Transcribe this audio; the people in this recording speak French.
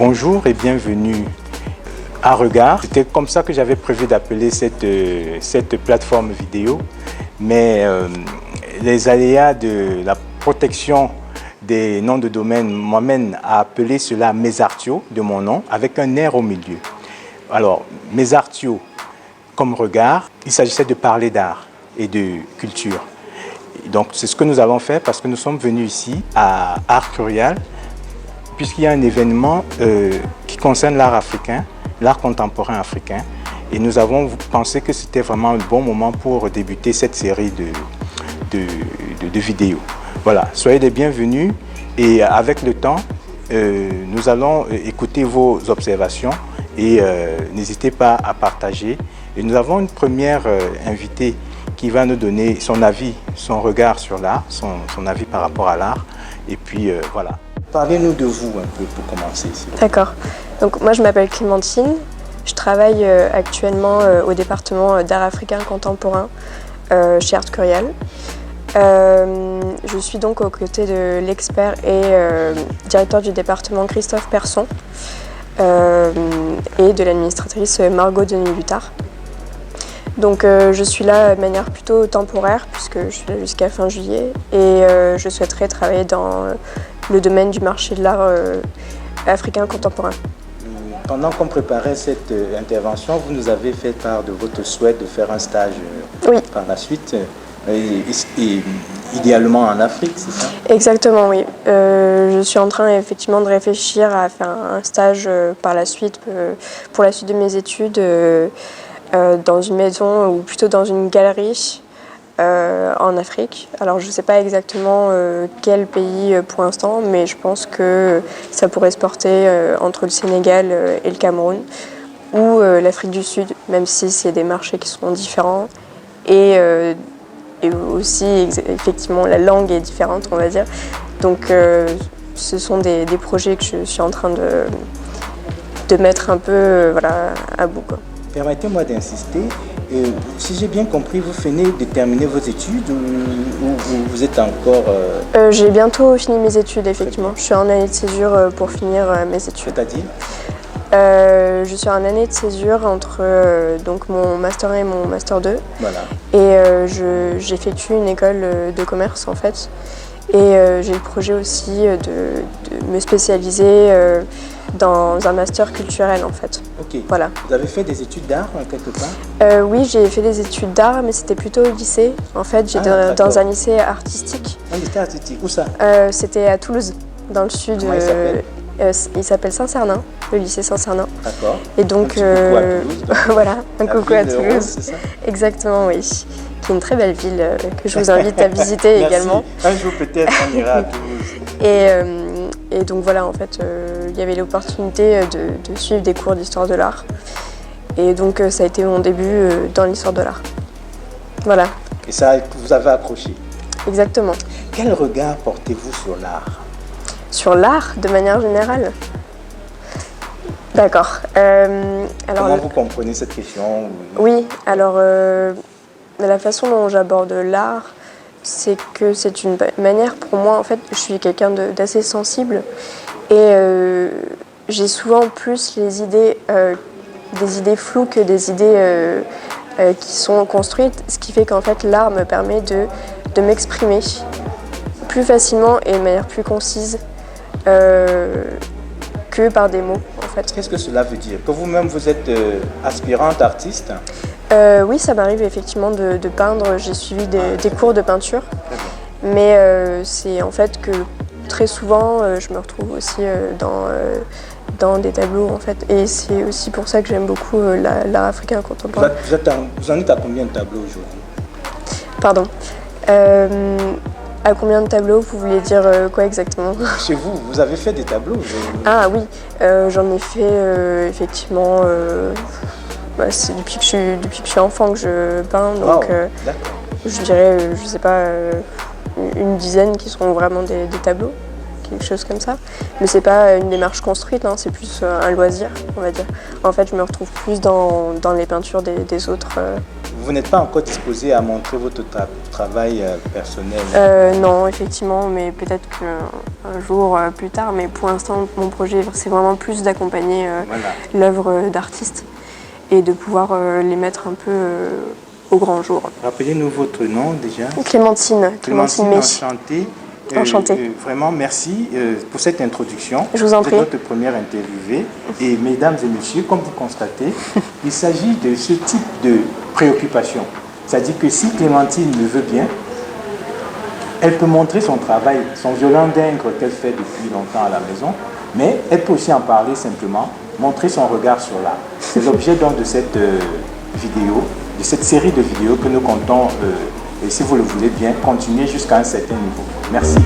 Bonjour et bienvenue à Regard. C'était comme ça que j'avais prévu d'appeler cette plateforme vidéo, mais les aléas de la protection des noms de domaine m'amènent à appeler cela Mesartio, de mon nom, avec un R au milieu. Alors, Mesartio comme Regard, il s'agissait de parler d'art et de culture. Donc, c'est ce que nous avons fait parce que nous sommes venus ici à Art Curial, puisqu'il y a un événement qui concerne l'art africain, l'art contemporain africain. Et nous avons pensé que c'était vraiment un bon moment pour débuter cette série de vidéos. Voilà, soyez les bienvenus et avec le temps, nous allons écouter vos observations et n'hésitez pas à partager. Et nous avons une première invitée qui va nous donner son avis, son regard sur l'art, son avis par rapport à l'art. Et puis voilà. Parlez-nous de vous un peu pour commencer. D'accord. Donc moi je m'appelle Clémentine. Je travaille actuellement au département d'art africain contemporain chez Art Curial. Je suis donc aux côtés de l'expert et directeur du département Christophe Persson et de l'administratrice Margot Denis-Lutard. Donc je suis là de manière plutôt temporaire puisque je suis là jusqu'à fin juillet et je souhaiterais travailler dans le domaine du marché de l'art africain contemporain. Pendant qu'on préparait cette intervention, vous nous avez fait part de votre souhait de faire un stage par la suite, et idéalement en Afrique, c'est ça? Exactement, oui. Je suis en train effectivement de réfléchir à faire un stage par la suite, pour la suite de mes études, dans une maison ou plutôt dans une galerie en Afrique. Alors je ne sais pas exactement quel pays pour l'instant, mais je pense que ça pourrait se porter entre le Sénégal et le Cameroun ou l'Afrique du Sud, même si c'est des marchés qui sont différents et aussi effectivement la langue est différente, on va dire. Donc ce sont des projets que je suis en train de mettre un peu voilà, à bout, quoi. Permettez-moi d'insister. Si j'ai bien compris, vous venez de terminer vos études ou vous êtes encore... J'ai bientôt fini mes études, effectivement. Je suis en année de césure pour finir mes études. C'est-à-dire je suis en année de césure entre donc mon Master 1 et mon Master 2. Voilà. Et j'effectue une école de commerce, en fait. Et j'ai le projet aussi de me spécialiser dans un master culturel, en fait. Ok. Voilà. Vous avez fait des études d'art quelque part? Oui, j'ai fait des études d'art, mais c'était plutôt au lycée. En fait, j'étais dans un lycée artistique. Un lycée artistique, où ça? C'était à Toulouse, dans le sud. Comment il s'appelle? Il s'appelle Saint-Cernin, le lycée Saint-Cernin. D'accord. Et donc, un petit coucou à Toulouse, voilà, un coucou à Toulouse. Rose, c'est ça? Exactement, oui. Qui est une très belle ville que je vous invite à visiter également. Un jour peut-être on ira à Toulouse. Et donc voilà, en fait, il y avait l'opportunité de suivre des cours d'histoire de l'art. Et donc ça a été mon début dans l'histoire de l'art. Voilà. Et ça, vous avez accroché? Exactement. Quel regard portez-vous sur l'art? Sur l'art, de manière générale? D'accord. Comment vous comprenez cette question? Oui, alors la façon dont j'aborde l'art, c'est que c'est une manière pour moi, en fait, je suis quelqu'un d'assez sensible et j'ai souvent plus des idées floues que des idées qui sont construites, ce qui fait qu'en fait l'art me permet de m'exprimer plus facilement et de manière plus concise que par des mots, en fait. Qu'est-ce que cela veut dire? Que vous-même vous êtes aspirante artiste? Oui, ça m'arrive effectivement de peindre. J'ai suivi des cours de peinture, mais c'est en fait que très souvent je me retrouve aussi dans des tableaux en fait. Et c'est aussi pour ça que j'aime beaucoup l'art africain contemporain. Vous en êtes à combien de tableaux aujourd'hui? Pardon. À combien de tableaux, vous voulez dire quoi exactement? Chez vous, vous avez fait des tableaux? Ah oui, j'en ai fait effectivement. C'est depuis que je suis enfant que je peins, donc je dirais, je sais pas, une dizaine qui seront vraiment des tableaux, quelque chose comme ça. Mais c'est pas une démarche construite, hein, c'est plus un loisir, on va dire. En fait, je me retrouve plus dans les peintures des autres. Vous n'êtes pas encore disposé à montrer votre travail personnel? Non, effectivement, mais peut-être qu'un jour plus tard. Mais pour l'instant, mon projet, c'est vraiment plus d'accompagner l'œuvre d'artiste et de pouvoir les mettre un peu au grand jour. Rappelez-nous votre nom déjà. Clémentine May. Enchantée. Enchantée. Vraiment, merci pour cette introduction. Je vous en prie. C'est notre première interviewée. Et mesdames et messieurs, comme vous constatez, il s'agit de ce type de préoccupation. C'est-à-dire que si Clémentine le veut bien, elle peut montrer son travail, son violon d'ingres qu'elle fait depuis longtemps à la maison, mais elle peut aussi en parler simplement, montrer son regard sur l'art. C'est l'objet donc de cette vidéo, de cette série de vidéos que nous comptons, et si vous le voulez bien, continuer jusqu'à un certain niveau. Merci.